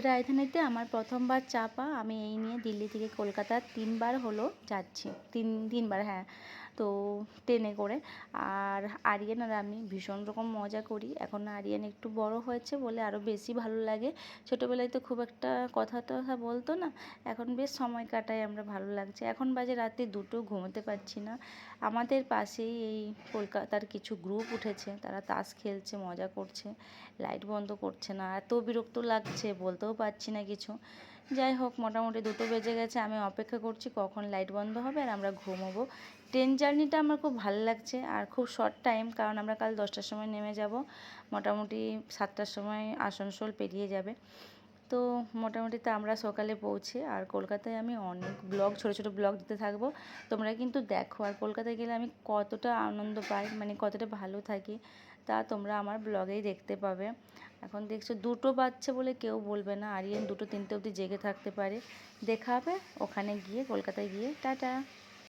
রাজধানীতে আমার প্রথমবার চাপা। আমি এই নিয়ে দিল্লি থেকে কলকাতা ৩ বার হলো যাচ্ছি। তিনবার, হ্যাঁ। তো ট্রেনে করে। আর আরিয়ান আর আমি ভীষণ রকম মজা করি। এখন আরিয়ান একটু বড় হয়েছে বলে আরও বেশি ভালো লাগে। ছোটোবেলায় তো খুব একটা কথা বলতো না। এখন বেশ সময় কাটাই আমরা, ভালো লাগছে। এখন বাজে রাতে 2টো, ঘুমোতে পারছি না। আমাদের পাশেই এই কলকাতার কিছু গ্রুপ উঠেছে, তারা তাস খেলছে, মজা করছে, লাইট বন্ধ করছে না। এত বিরক্ত লাগছে, বলতেও পারছি না কিছু। যাই হোক, মোটামুটি 2টো বেজে গেছে। আমি অপেক্ষা করছি কখন লাইট বন্ধ হবে আর আমরা ঘুমোবো। ট্রেন জার্নিটা আমার খুব ভালো লাগছে আর খুব শর্ট টাইম, কারণ আমরা কাল 10টার সময় নেমে যাব, মোটামুটি 7টার সময় আসানসোল পেরিয়ে যাবে। তো মোটামুটি তো আমরা সকালে পৌঁছে, আর কলকাতায় আমি অনেক ব্লগ, ছোটো ছোটো ব্লগ দিতে থাকবো। তোমরা কিন্তু দেখো, আর কলকাতায় গেলে আমি কতটা আনন্দ পাই, মানে কতটা ভালো থাকি, তা তোমরা আমার ব্লগেই দেখতে পাবে। এখন দেখছো 2টো বাজছে বলে কেউ বলবে না, আরিয়ান 2টো 3টে অবধি জেগে থাকতে পারে। দেখা হবে ওখানে গিয়ে, কলকাতায় গিয়ে। টাটা।